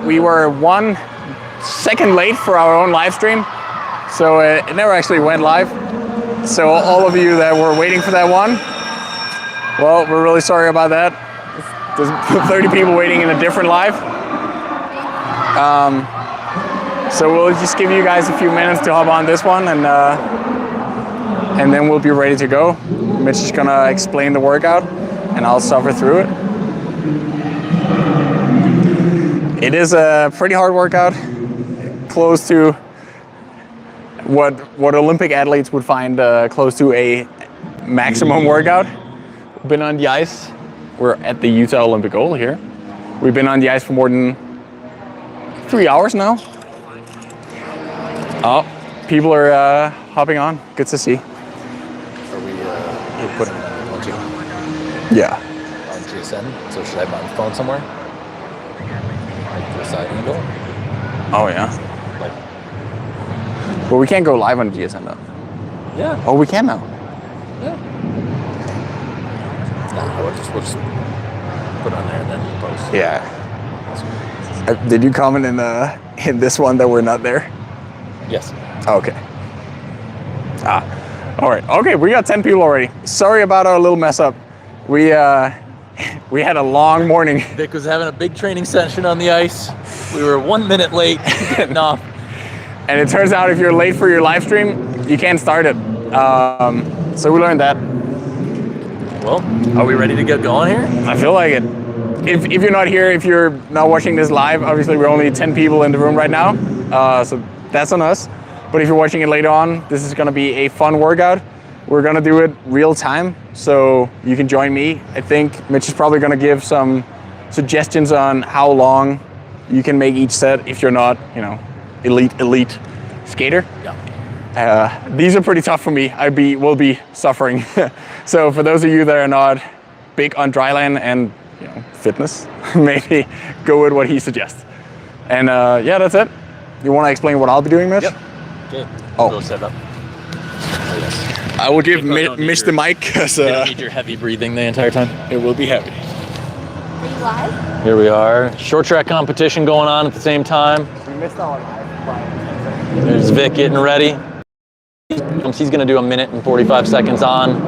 We were 1 second late for our own live stream, so it never actually went live. So all of you that were waiting for that one, well, we're really sorry about that. There's 30 people waiting in a different live. So we'll just give you guys a few minutes to hop on this one, and then we'll be ready to go. Mitch is gonna explain the workout, and I'll suffer through it. It is a pretty hard workout, close to what Olympic athletes would find close to a maximum workout. We've been on the ice. We're at the Utah Olympic Oval here. We've been on the ice for more than 3 hours now. Oh, people are hopping on. Good to see. Are we putting it on the Yeah. on GSM? So should I have my phone somewhere? Like to the side angle? Oh yeah. Like, Well, we can't go live on GSM though. yeah. Oh, we can now. Yeah. Nah, we'll just put it on there and then post. Yeah. Did you comment in this one that we're not there? Yes. Okay. All right. Okay, we got 10 people already. Sorry about our little mess up. We had a long morning. Vic was having a big training session on the ice. We were 1 minute late getting off. And it turns out if you're late for your live stream, you can't start it. So we learned that. Well, are we ready to get going here? I feel like it. If you're not here, if you're not watching this live, obviously we're only 10 people in the room right now. So that's on us. But if you're watching it later on, this is gonna be a fun workout. We're gonna do it real time, so you can join me. I think Mitch is probably gonna give some suggestions on how long you can make each set if you're not, elite skater. Yeah. These are pretty tough for me. Will be suffering. So for those of you that are not big on dryland and fitness, maybe go with what he suggests. And yeah, that's it. You want to explain what I'll be doing, Mitch? Yep. Okay. Oh. Go set up. Oh, yes. I will give Mitch the mic because You don't need your heavy breathing the entire time. it will be heavy. Are you live? Here we are. Short track competition going on at the same time. We missed our live. There's Vic getting ready. He's going to do 1 minute and 45 seconds on,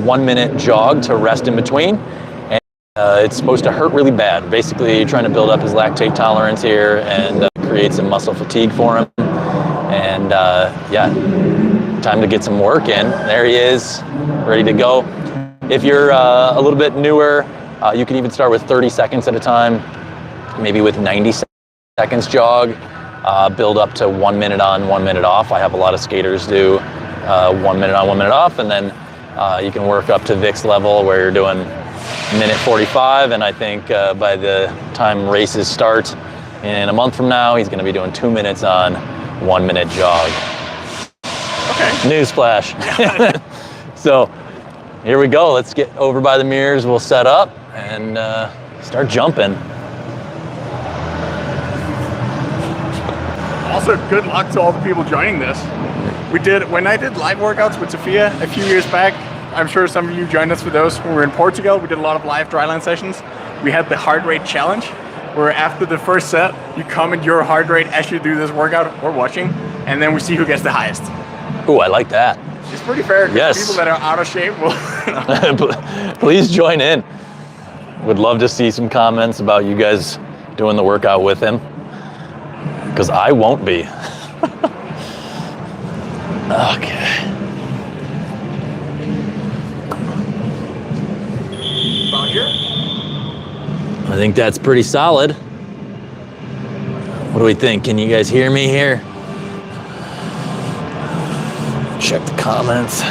1 minute jog to rest in between. And it's supposed to hurt really bad. Basically trying to build up his lactate tolerance here and create some muscle fatigue for him. And yeah, time to get some work in. There he is, ready to go. If you're a little bit newer, you can even start with 30 seconds at a time, maybe with 90 seconds jog. Build up to 1 minute on, 1 minute off. I have a lot of skaters do 1 minute on, 1 minute off, and then you can work up to Vic's level where you're doing minute 45, and I think by the time races start in a month from now, he's going to be doing 2 minutes on, 1 minute jog. Okay. Newsflash. So here we go. Let's get over by the mirrors. We'll set up and start jumping. Also, good luck to all the people joining this. When I did live workouts with Sophia a few years back, I'm sure some of you joined us for those. When we were in Portugal, we did a lot of live dryland sessions. We had the heart rate challenge, where after the first set, you comment your heart rate as you do this workout or watching, and then we see who gets the highest. Ooh, I like that. It's pretty fair. Yes. People that are out of shape will. Please join in. Would love to see some comments about you guys doing the workout with him, because I won't be. Okay. About here? I think that's pretty solid. What do we think? Can you guys hear me here? Check the comments.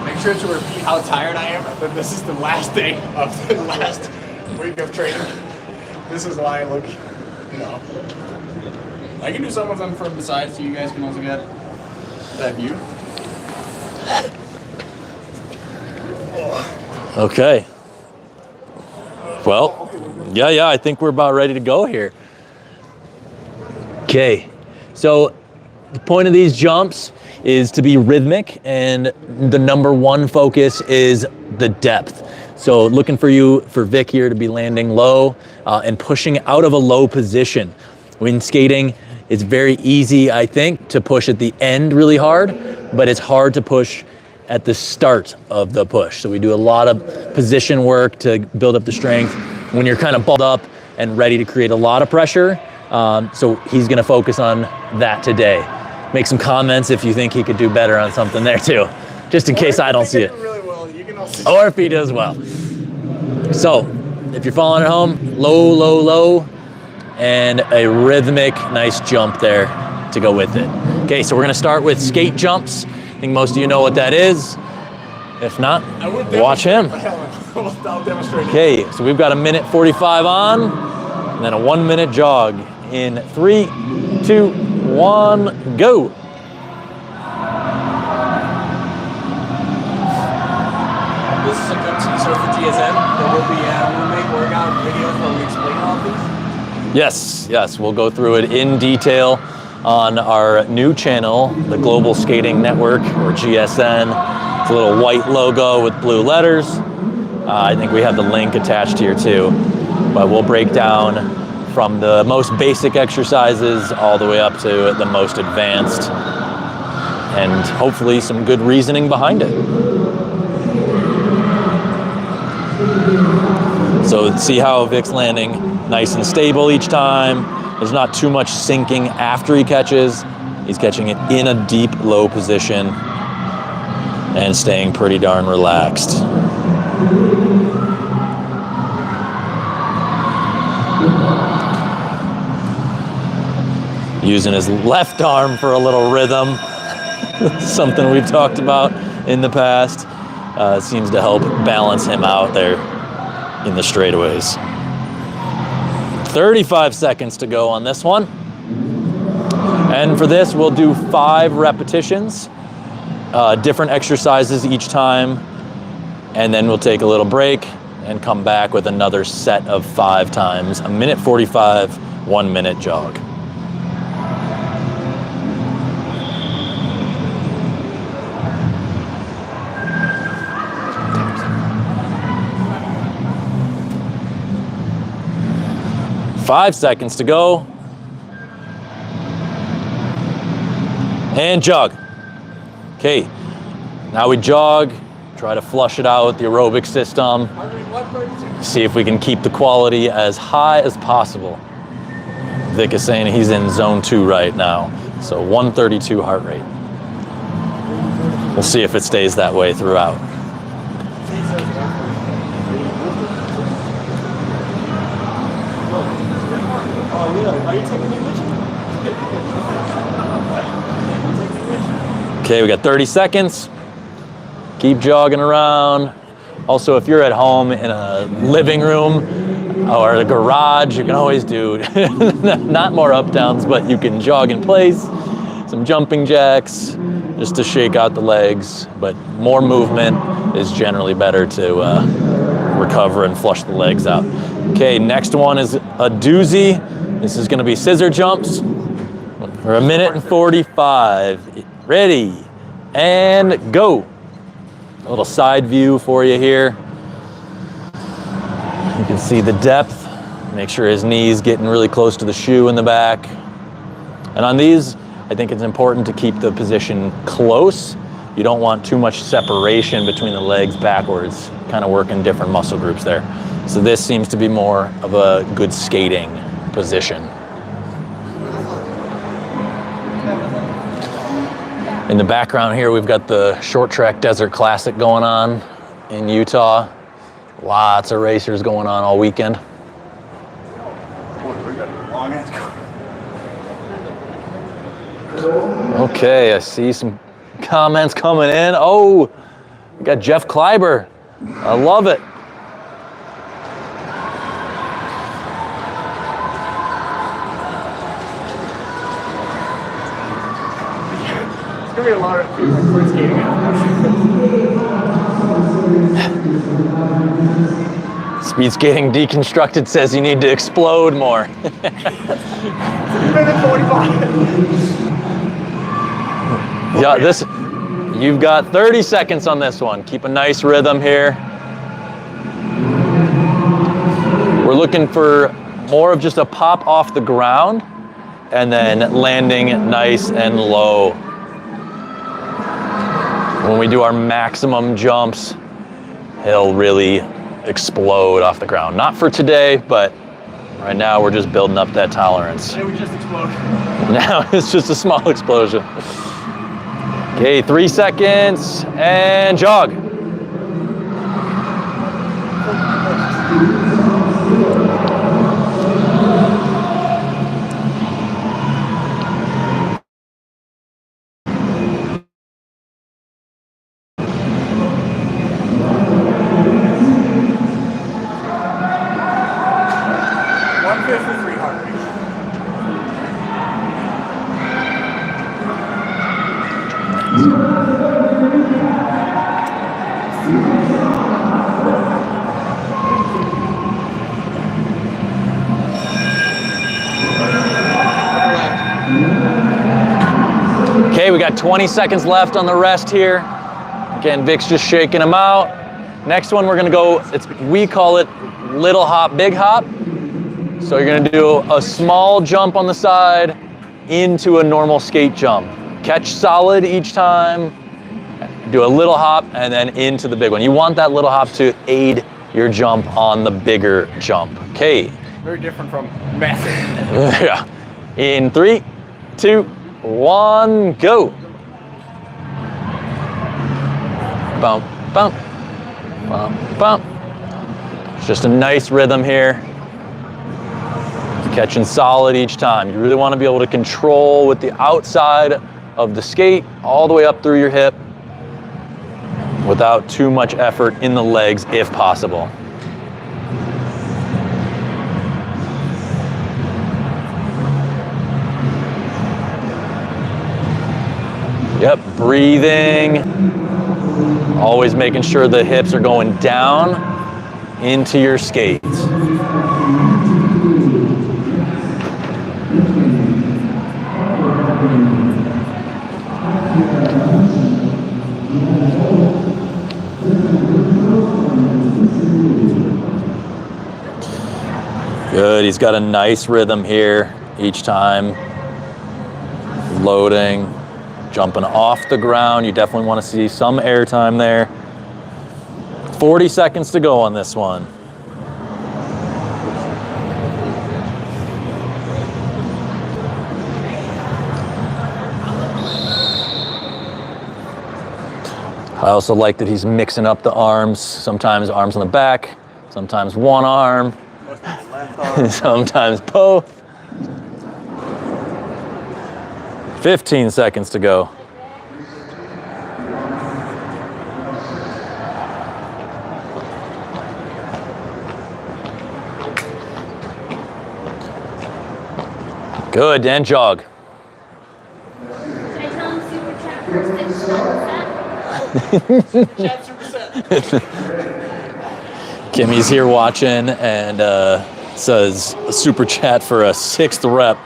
Make sure to repeat how tired I am. That this is the last day of the last week of training. This is why I look, I can do some of them from the side so you guys can also get that view. Okay. Well, yeah, I think we're about ready to go here. Okay, so the point of these jumps is to be rhythmic, and the number one focus is the depth. So looking for Vic here to be landing low and pushing out of a low position. When skating, it's very easy, I think, to push at the end really hard, but it's hard to push at the start of the push. So we do a lot of position work to build up the strength when you're kind of balled up and ready to create a lot of pressure. So he's gonna focus on that today. Make some comments if you think he could do better on something there too, just in case I don't see it. Really well. You can also Or if he does well. So if you're following at home, low, low, low, and a rhythmic, nice jump there to go with it. Okay, so we're gonna start with skate jumps. I think most of you know what that is. If not, watch him. I'll demonstrate it. Okay, so we've got a minute 45 on, and then a 1 minute jog in 3, 2, 1, go. This is a good teaser for GSM. There will be we'll make workout videos where we explain all of these. Yes, we'll go through it in detail on our new channel, the Global Skating Network, or GSN. It's a little white logo with blue letters. I think we have the link attached here too, but we'll break down from the most basic exercises all the way up to the most advanced, and hopefully some good reasoning behind it. So see how Vic's landing nice and stable each time. There's not too much sinking after he catches. He's catching it in a deep, low position and staying pretty darn relaxed. Using his left arm for a little rhythm, something we've talked about in the past. Seems to help balance him out there in the straightaways. 35 seconds to go on this one. And for this, we'll do 5 repetitions, different exercises each time, and then we'll take a little break and come back with another set of 5 times, a minute 45, 1 minute jog. Five seconds to go. And jog. Okay, now we jog, try to flush it out with the aerobic system. See if we can keep the quality as high as possible. Vic is saying he's in zone 2 right now, so 132 heart rate. We'll see if it stays that way throughout. Okay, we got 30 seconds. Keep jogging around. Also, if you're at home in a living room or a garage, you can always do not more up downs, but you can jog in place, some jumping jacks, just to shake out the legs. But more movement is generally better to recover and flush the legs out. Okay, next one is a doozy. This is gonna be scissor jumps for a minute and 45. Ready, and go. A little side view for you here. You can see the depth. Make sure his knee's getting really close to the shoe in the back. And on these, I think it's important to keep the position close. You don't want too much separation between the legs backwards, kind of working different muscle groups there. So this seems to be more of a good skating position. In the background here, we've got the Short Track Desert Classic going on in Utah. Lots of racers going on all weekend. Okay, I see some comments coming in. Oh, we got Jeff Kleiber. I love it. There's gonna be a lot of people skating out. Speed Skating Deconstructed says you need to explode more. Minute 45. Yeah, you've got 30 seconds on this one. Keep a nice rhythm here. we're looking for more of just a pop off the ground and then landing nice and low. When we do our maximum jumps, he'll really explode off the ground. Not for today, but right now we're just building up that tolerance. It would just explode. Now it's just a small explosion. Okay, 3 seconds and jog. Okay, we got 20 seconds left on the rest here. Again, Vic's just shaking them out. Next one, we're gonna go, we call it little hop, big hop. So you're gonna do a small jump on the side into a normal skate jump. Catch solid each time, do a little hop, and then into the big one. You want that little hop to aid your jump on the bigger jump. Okay. Very different from massive. Yeah. In 3, 2, 1, go. Bump, bump, bump, bump. It's just a nice rhythm here. Catching solid each time. You really want to be able to control with the outside of the skate all the way up through your hip without too much effort in the legs if possible. Yep, breathing. Always making sure the hips are going down into your skates. Good, he's got a nice rhythm here each time. Loading, jumping off the ground. You definitely want to see some air time there. 40 seconds to go on this one. I also like that he's mixing up the arms. Sometimes arms on the back, sometimes one arm, sometimes both. 15 seconds to go. Good, and jog. Should I tell him super chat first? Chat super set. Kimmy's here watching and says a super chat for a 6th rep.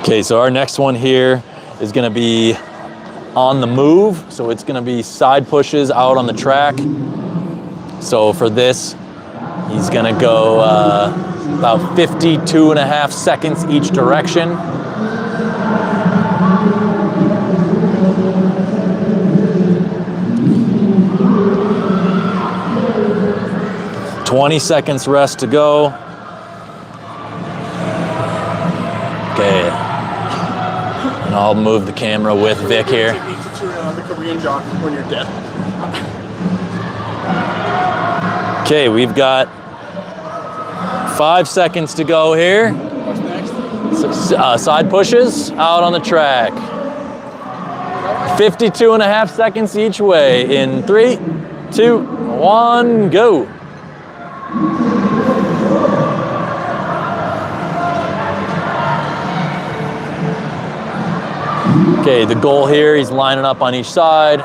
Okay, so our next one here is gonna be on the move. So it's gonna be side pushes out on the track. So for this, he's gonna go about 52.5 seconds each direction. "20 seconds rest to go." Okay. And I'll move the camera with Vic here. The Korean jog when you're dead. Okay, we've got 5 seconds to go here. What's next? Side pushes out on the track. 52.5 seconds each way. In 3, 2, 1, go. Okay, the goal here, he's lining up on each side,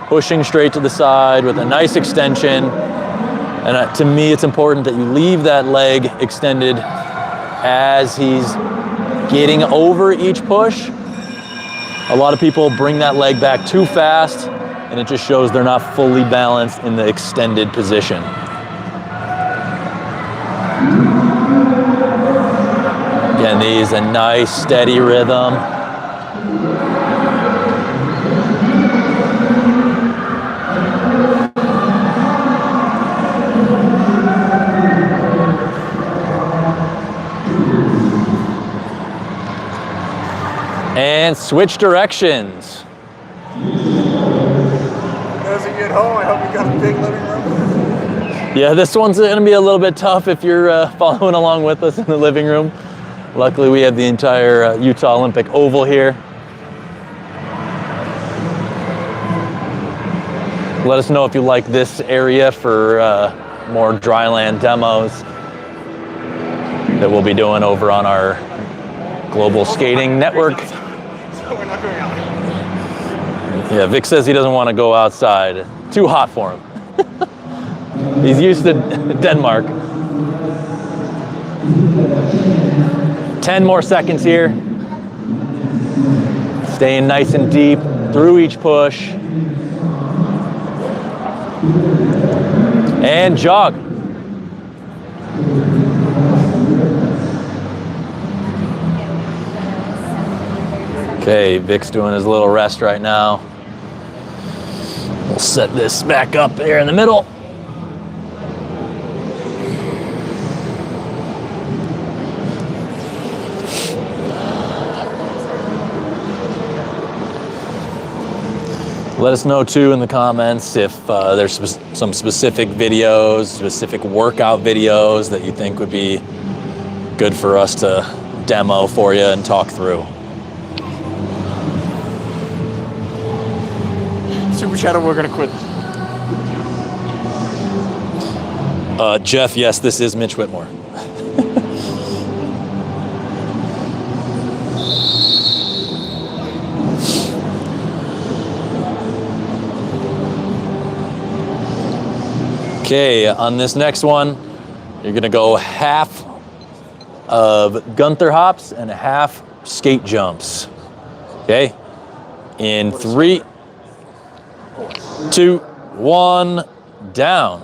pushing straight to the side with a nice extension. And to me, it's important that you leave that leg extended as he's getting over each push. A lot of people bring that leg back too fast and it just shows they're not fully balanced in the extended position. Again, these a nice steady rhythm. And switch directions. Those of you at home, I hope you got a big living room. Yeah, this one's gonna be a little bit tough if you're following along with us in the living room. Luckily, we have the entire Utah Olympic Oval here. Let us know if you like this area for more dryland demos that we'll be doing over on our Global Skating Network. We're not going out. Yeah, Vic says he doesn't want to go outside. Too hot for him. He's used to Denmark. 10 more seconds here. Staying nice and deep through each push. And jog. Okay, Vic's doing his little rest right now. We'll set this back up there in the middle. Let us know too in the comments if there's some specific videos, specific workout videos that you think would be good for us to demo for you and talk through. Super chat, we're gonna quit. Jeff, yes, this is Mitch Whitmore. Okay, on this next one, you're gonna go half of Gunther hops and half skate jumps. Okay, in 3, 2, 1, down.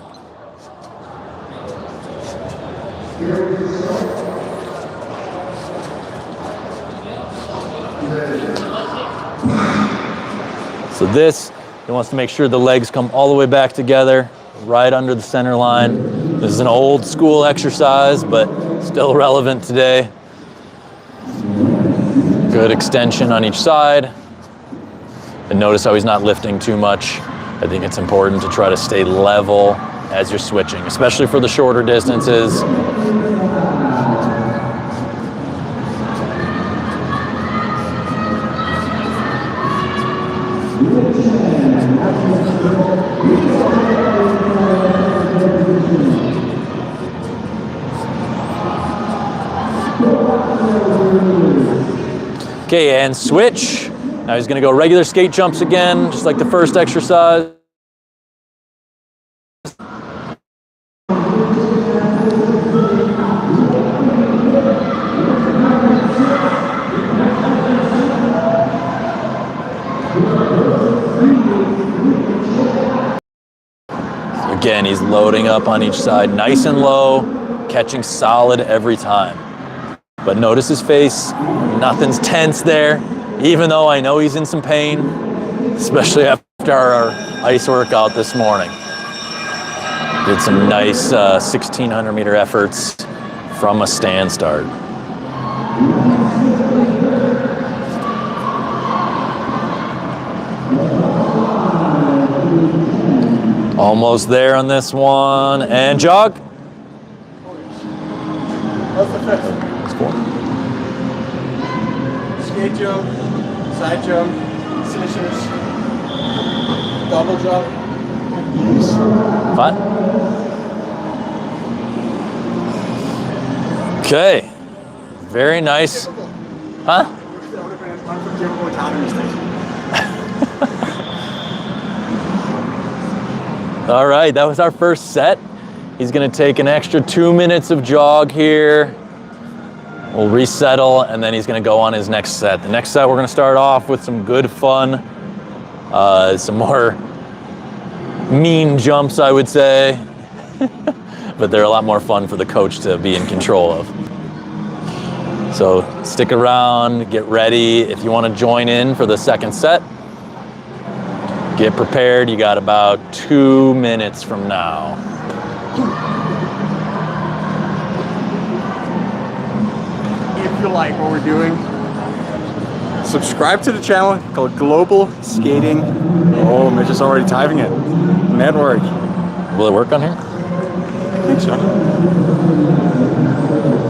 So this, he wants to make sure the legs come all the way back together, right under the center line. This is an old school exercise, but still relevant today. Good extension on each side. And notice how he's not lifting too much. I think it's important to try to stay level as you're switching, especially for the shorter distances. Okay, and switch. Now he's gonna go regular skate jumps again, just like the first exercise. Again, he's loading up on each side, nice and low, catching solid every time. But notice his face, nothing's tense there, even though I know he's in some pain, especially after our ice workout this morning. Did some nice 1,600 meter efforts from a stand start. Almost there on this one, and jog. What's the fifth? Skate jump, side jump, scissors, double jump. Fine. Okay. Very nice. Huh? That would have been an unforgivable economy station. All right, that was our first set. He's gonna take an extra 2 minutes of jog here. We'll resettle, and then he's gonna go on his next set. The next set, we're gonna start off with some good fun, some more mean jumps, I would say. But they're a lot more fun for the coach to be in control of. So stick around, get ready. If you want to join in for the second set, get prepared. You got about 2 minutes from now. If you like what we're doing, subscribe to the channel called Global Skating. Oh, Mitch is already typing it. Network. Will it work on here? I think so.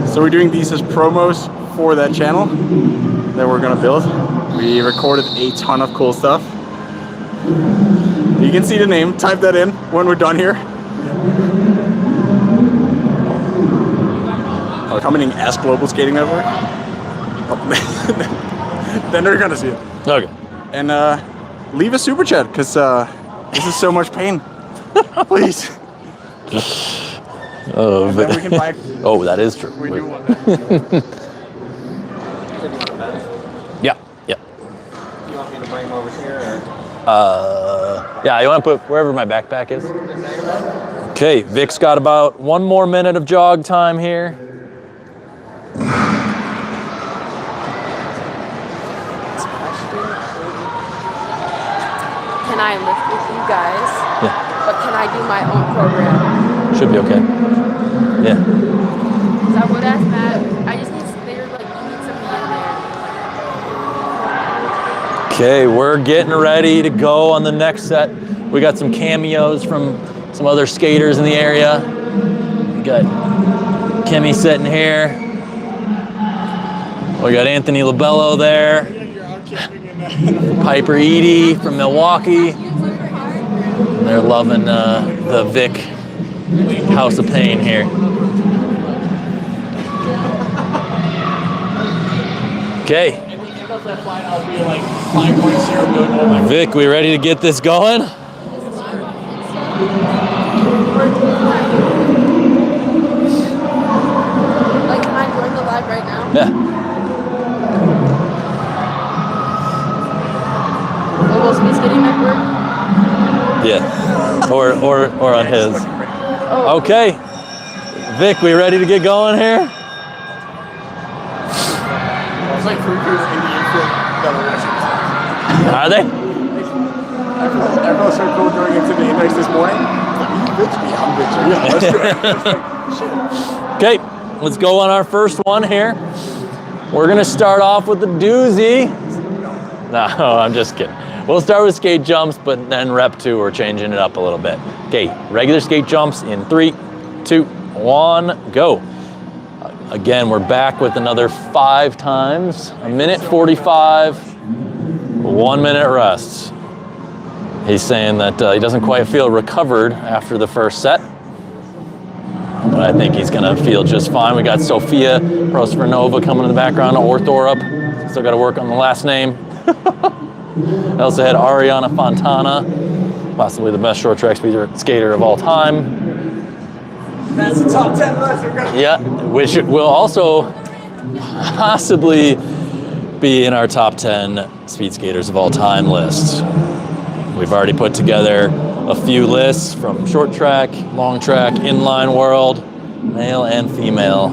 So we're doing these as promos for that channel that we're gonna build. We recorded a ton of cool stuff. You can see the name, type that in when we're done here. Commenting as Global Skating Network. Then they're gonna see it. Okay. And leave a super chat, because this is so much pain. Please. Oh, And then we can buy. oh, that is true. We do want Yeah, yeah. You want me to bring them over here? Yeah, you want to put wherever my backpack is? Okay, Vic's got about 1 more minute of jog time here. Can I lift with you guys? Yeah, But can I do my own program? should be okay. Yeah. Because I would ask Matt. I just need they're like you need somebody in there. Okay, we're getting ready to go on the next set. We got some cameos from some other skaters in the area. We got Kimmy sitting here. We got Anthony Labello there. Piper Eady from Milwaukee. They're loving the Vic House of Pain here. Okay. Vic, we ready to get this going? Like, can I join the live right now? Yeah. Global Speed Skating Network. Yeah. Or on his. Oh. Okay. Vic, we ready to get going here? It's like 3 crews in the infield that are watching. Are they? Everyone's so cool going into the index this morning. Yeah, let's do it. Okay, let's go on our first one here. We're gonna start off with the doozy. No, I'm just kidding. We'll start with skate jumps, but then rep 2, we're changing it up a little bit. Okay, regular skate jumps in 3, 2, 1, go. Again, we're back with another 5 times, 1:45, 1 minute rest. He's saying that he doesn't quite feel recovered after the first set, but I think he's gonna feel just fine. We got Sofia Prosvernova coming in the background, Orthorup. Still gotta work on the last name. I also had Ariana Fontana, possibly the best short track skater of all time. That's the top 10 list. Yeah, which will also possibly be in our top 10 speed skaters of all time list. We've already put together a few lists from short track, long track, inline world, male and female.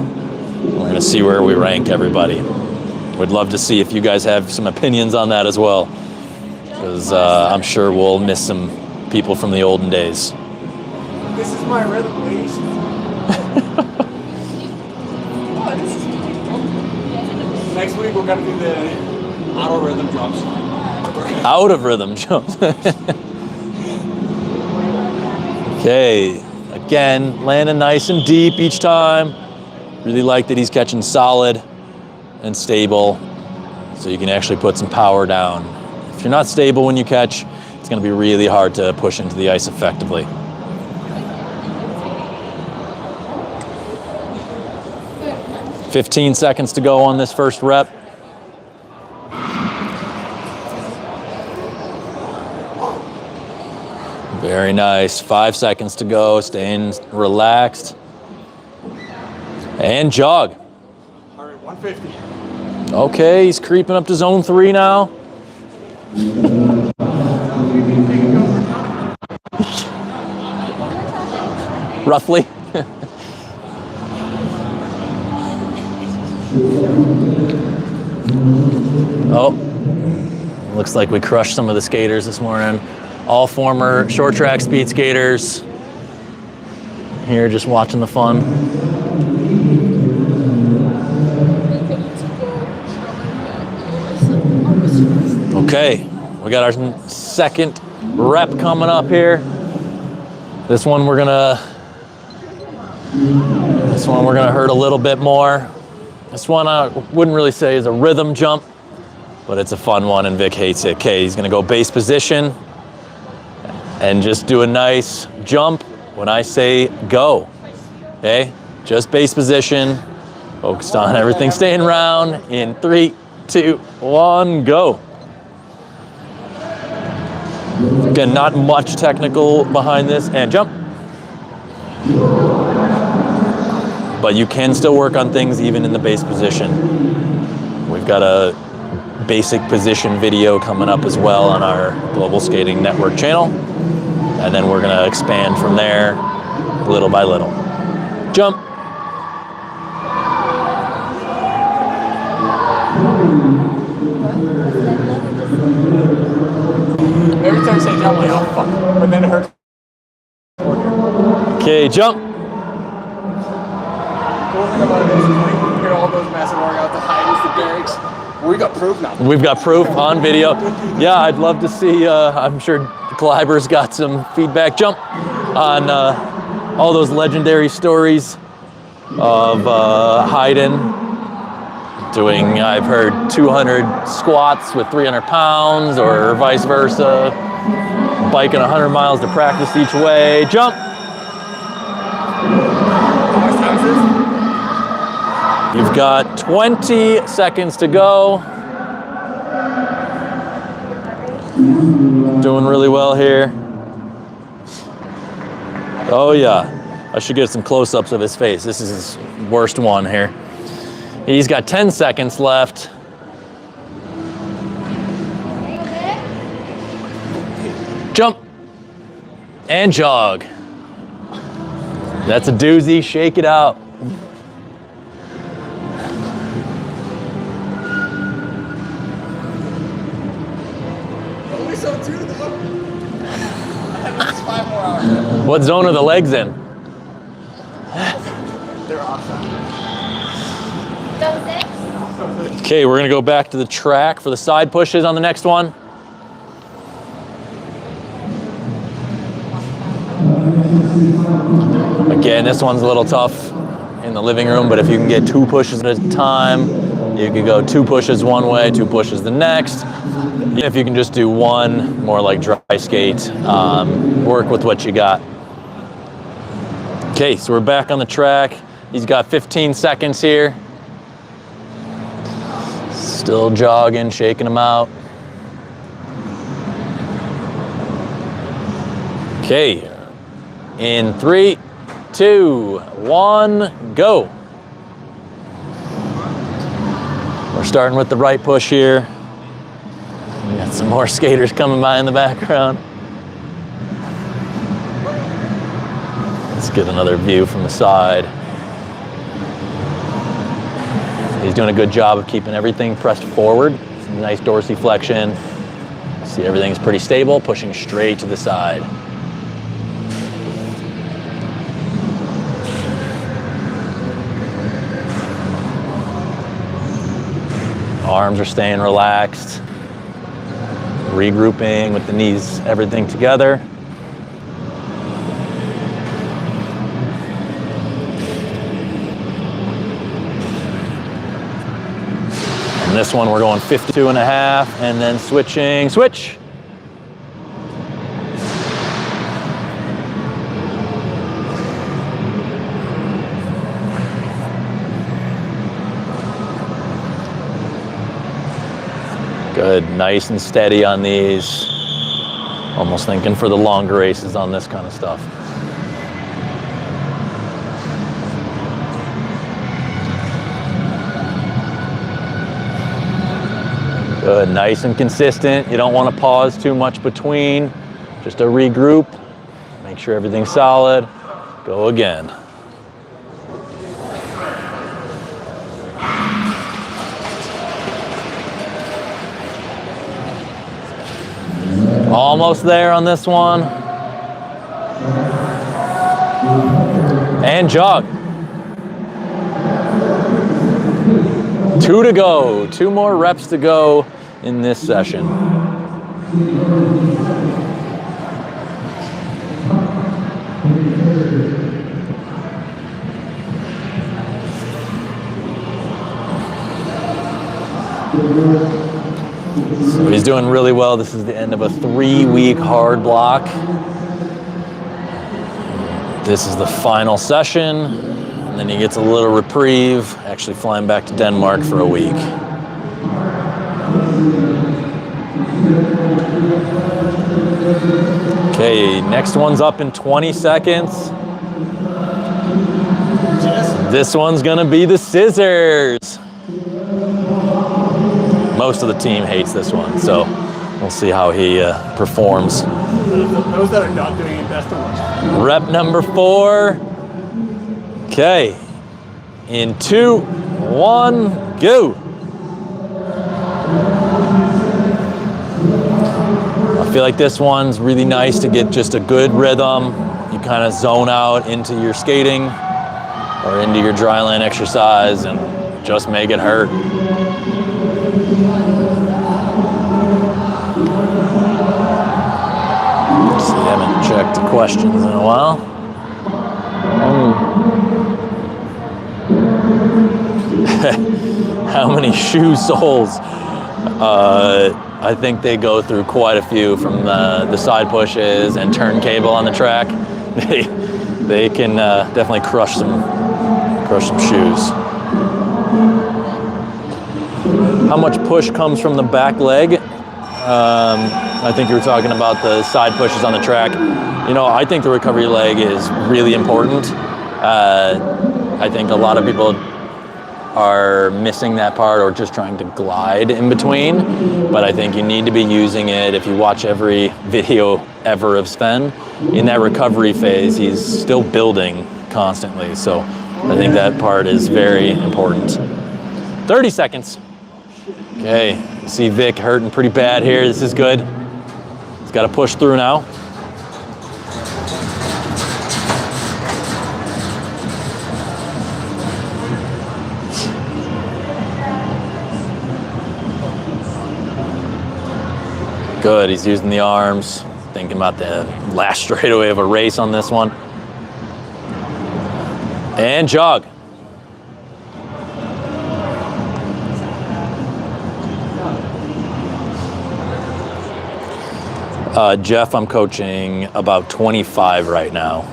We're gonna see where we rank everybody. We'd love to see if you guys have some opinions on that as well, because I'm sure we'll miss some people from the olden days. This is my rhythm, please. Next week we're gonna do the auto rhythm drops. Out of rhythm jumps. Okay, again, landing nice and deep each time. Really like that he's catching solid and stable, so you can actually put some power down. If you're not stable when you catch, it's gonna be really hard to push into the ice effectively. "15 seconds to go on this first rep. Very nice. 5 seconds to go, staying relaxed. And jog. All right, 150. Okay, he's creeping up to zone 3 now. roughly. Oh, looks like we crushed some of the skaters this morning. All former short track speed skaters here just watching the fun. Okay, we got our second rep coming up here. This one we're gonna hurt a little bit more. This one I wouldn't really say is a rhythm jump, but it's a fun one and Vic hates it. Okay, he's gonna go base position and just do a nice jump when I say go. Okay, just base position, focused on everything staying round in 3, 2, 1, go. Again, not much technical behind this, and jump. But you can still work on things even in the base position. We've got a basic position video coming up as well on our Global Skating Network channel. And then we're gonna expand from there little by little. Jump. Every time I say jump, I'm like, oh fuck, but then it hurts. Okay, jump. Cool thing about this is like, you hear all those massive workouts, the heights, the barracks. We got proof now. We've got proof on video. Yeah, I'd love to see, I'm sure Clybur's got some feedback. Jump on all those legendary stories of Hayden doing, I've heard 200 squats with 300 pounds or vice versa, biking 100 miles to practice each way. Jump. How much time is this? You've got 20 seconds to go. Doing really well here. Oh yeah, I should get some close-ups of his face. This is his worst one here. He's got 10 seconds left. Jump and jog. That's a doozy, shake it out. Only so two though. That's 5 more hours. What zone are the legs in? They're awesome. Okay, we're gonna go back to the track for the side pushes on the next one. Again, this one's a little tough in the living room, but if you can get 2 pushes at a time, you can go 2 pushes one way, 2 pushes the next. If you can just do one, more like dry skate, work with what you got. Okay, so we're back on the track. He's got 15 seconds here. Still jogging, shaking them out. Okay, in 3, 2, 1, go. We're starting with the right push here. We got some more skaters coming by in the background. Let's get another view from the side. He's doing a good job of keeping everything pressed forward. Some nice dorsiflexion. See, everything's pretty stable, pushing straight to the side. Arms are staying relaxed. Regrouping with the knees, everything together. And this one we're going 52.5 and then switching, switch. Good, nice and steady on these. Almost thinking for the longer races on this kind of stuff. Good, nice and consistent. You don't want to pause too much between. Just a regroup. Make sure everything's solid. Go again. Almost there on this one. And jog. 2 to go. 2 more reps to go in this session. So he's doing really well. This is the end of a 3-week hard block. This is the final session, and then he gets a little reprieve, actually flying back to Denmark for a week. Okay, next one's up in 20 seconds. This one's gonna be the scissors. Most of the team hates this one, so we'll see how he performs. Those that are not doing it, best to watch. Rep number 4. Okay, in 2, 1, go. I feel like this one's really nice to get just a good rhythm. You kind of zone out into your skating or into your dry land exercise and just make it hurt. See, I haven't checked the questions in a while. How many shoe soles? I think they go through quite a few from the side pushes and turntable on the track. They can definitely crush some shoes. How much push comes from the back leg? I think you were talking about the side pushes on the track. You know, I think the recovery leg is really important. I think a lot of people are missing that part or just trying to glide in between. But I think you need to be using it. If you watch every video ever of Sven, in that recovery phase, he's still building constantly. So I think that part is very important. 30 seconds. Okay, see Vic hurting pretty bad here. This is good. He's got to push through now. Good, he's using the arms. Thinking about the last straightaway of a race on this one. And jog. Jeff, I'm coaching about 25 right now.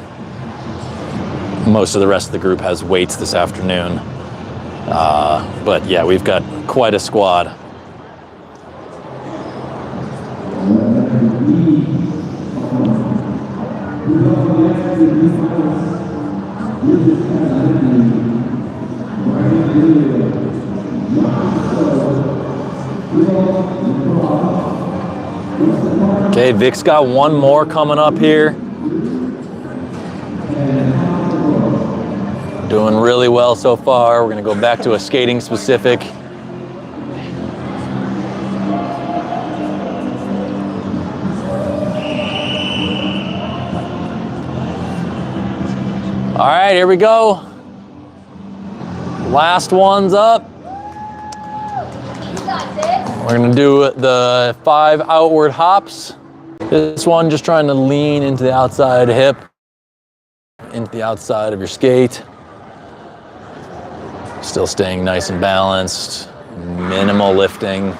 Most of the rest of the group has weights this afternoon. But yeah, we've got quite a squad. Okay, Vic's got one more coming up here. Doing really well so far. We're gonna go back to a skating specific. All right, here we go. Last one's up. We're gonna do the 5 outward hops. This one just trying to lean into the outside hip, into the outside of your skate. Still staying nice and balanced, minimal lifting.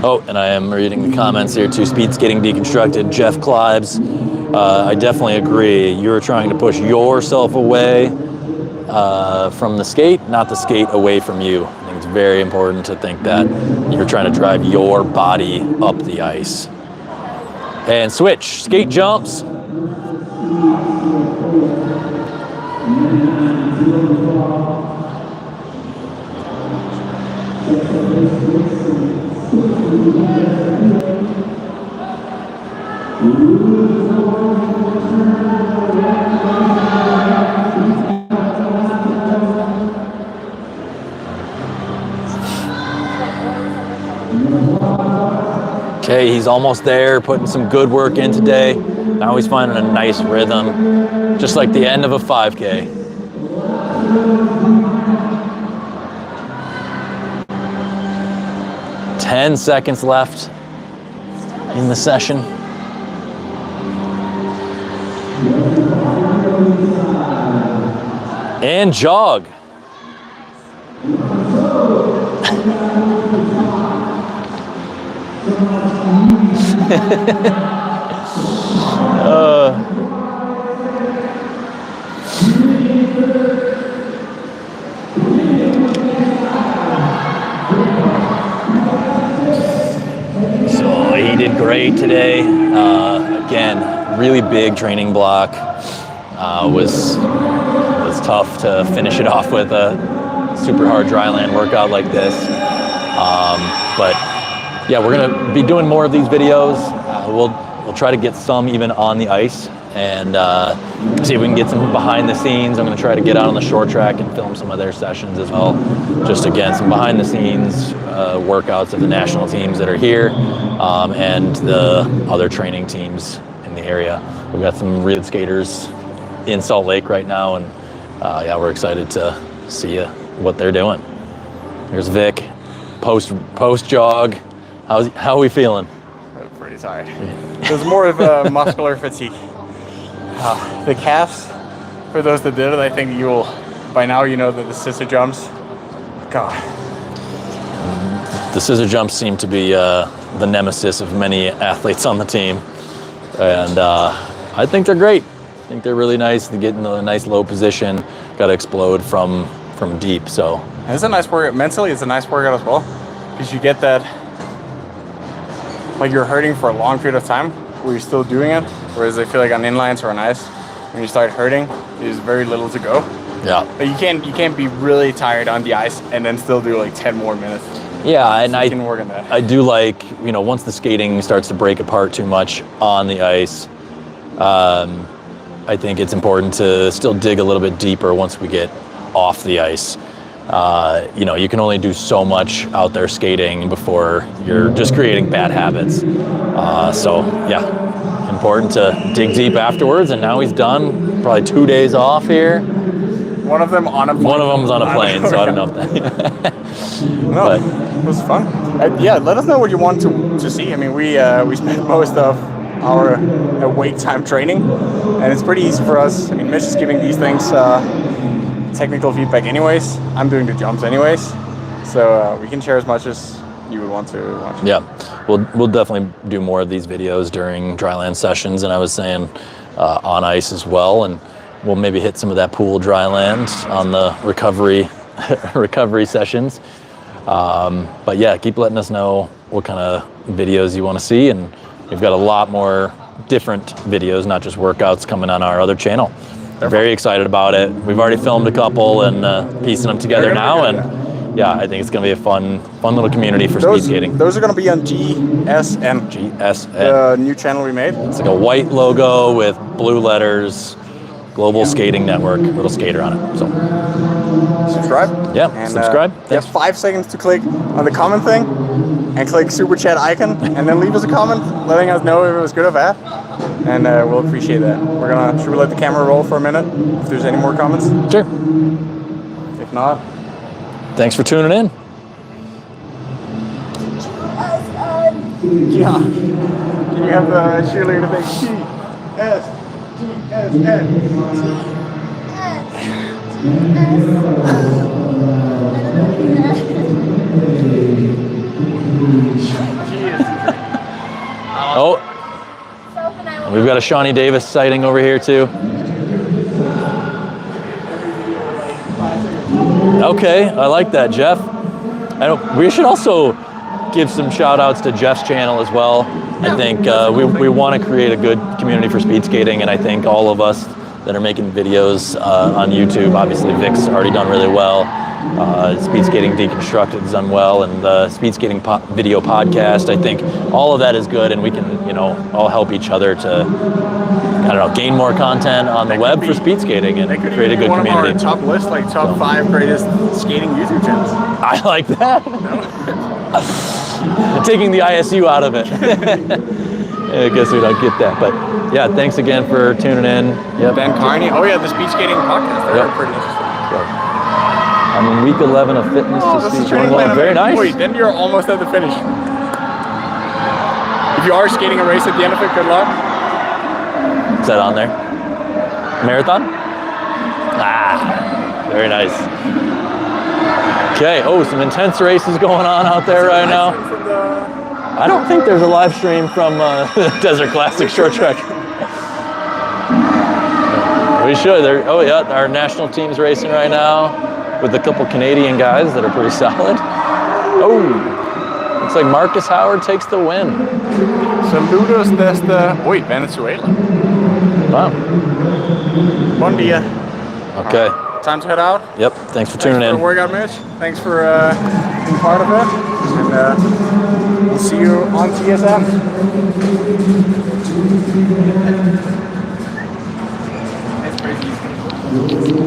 Oh, and I am reading the comments here too. Speed skating deconstructed. Jeff Clives. I definitely agree. You're trying to push yourself away from the skate, not the skate away from you. I think It's very important to think that you're trying to drive your body up the ice. And switch, skate jumps. Okay, he's almost there, putting some good work in today. Now he's finding a nice rhythm, just like the end of a 5K. Ten seconds left in the session. And jog. So he did great today. Again, really big training block. Was tough to finish it off with a super hard dryland workout like this. But yeah, we're gonna be doing more of these videos. We'll try to get some even on the ice and see if we can get some behind the scenes. I'm gonna try to get out on the short track and film some of their sessions as well. Just again, some behind the scenes workouts of the national teams that are here and the other training teams in the area. We've got some really good skaters in Salt Lake right now, and yeah, we're excited to see what they're doing. Here's Vic, post jog. How are we feeling? Pretty tired. There's more of a muscular fatigue. The calves, for those that did it, I think by now you know that the scissor jumps, God. The scissor jumps seem to be the nemesis of many athletes on the team. And I think they're great. I think they're really nice. They get in a nice low position, got to explode from deep. So and it's a nice workout. Mentally, it's a nice workout as well, because you get that, like you're hurting for a long period of time where you're still doing it. Whereas I feel like on inlines or on ice, when you start hurting, there's very little to go. Yeah. But you can't be really tired on the ice and then still do like 10 more minutes. Yeah, and so you can work on that. I do like, once the skating starts to break apart too much on the ice, I think it's important to still dig a little bit deeper once we get off the ice. You can only do so much out there skating before you're just creating bad habits. So yeah, important to dig deep afterwards. And now he's done. Probably 2 days off here. One of them on a plane. One of them's on a plane, so I don't know if that. No, it was fun. Yeah, let us know what you want to see. I mean, we spent most of our wait time training, and it's pretty easy for us. I mean, Mitch is giving these things technical feedback anyways. I'm doing the jumps anyways, so we can share as much as you would want to watch. Yeah, we'll definitely do more of these videos during dryland sessions, and I was saying on ice as well, and we'll maybe hit some of that pool dryland on the recovery sessions. But yeah, keep letting us know what kind of videos you want to see, and we've got a lot more different videos, not just workouts, coming on our other channel. Very excited about it. We've already filmed a couple and piecing them together now, and yeah, I think it's going to be a fun little community for speed skating. Those are going to be on GSN. GSN. The new channel we made. It's like a white logo with blue letters, Global Skating Network, little skater on it. So subscribe. Yeah, and, subscribe. You have 5 seconds to click on the comment thing and click super chat icon, and then leave us a comment letting us know if it was good or bad, and we'll appreciate that. Should we let the camera roll for a minute if there's any more comments? Sure. If not, thanks for tuning in. Yeah. Can you have the cheerleader thing? Oh, we've got a Shawnee Davis sighting over here too. Okay, I like that, Jeff. We should also give some shout outs to Jeff's channel as well. I think we want to create a good community for speed skating, and I think all of us that are making videos on YouTube, obviously Vic's already done really well. Speed Skating Deconstructed has done well, and the Speed Skating video podcast, I think all of that is good, and we can, all help each other to, gain more content on the web for speed skating and create a good community. One of our top list, like top 5 greatest skating YouTube channels. I like that. Taking the ISU out of it. I guess we don't get that, but yeah, thanks again for tuning in. Yep. Ben Carney. Oh yeah, the speed skating podcast. They're pretty interesting. Yep. I'm in week 11 of fitness. This is training plan. Very nice. Wait, then you're almost at the finish. If you are skating a race at the end of it, good luck. Is that on there? Marathon? Very nice. Okay, some intense races going on out there right now. I don't think there's a live stream from Desert Classic Short Track. We should. Our national team's racing right now with a couple Canadian guys that are pretty solid. Looks like Marcus Howard takes the win. Saludos desde Venezuela. Wow. Bon dia. Okay. Time to head out. Yep. Thanks for tuning in. Thanks for the workout, Mitch. Thanks for being part of it. And we'll see you on TSM.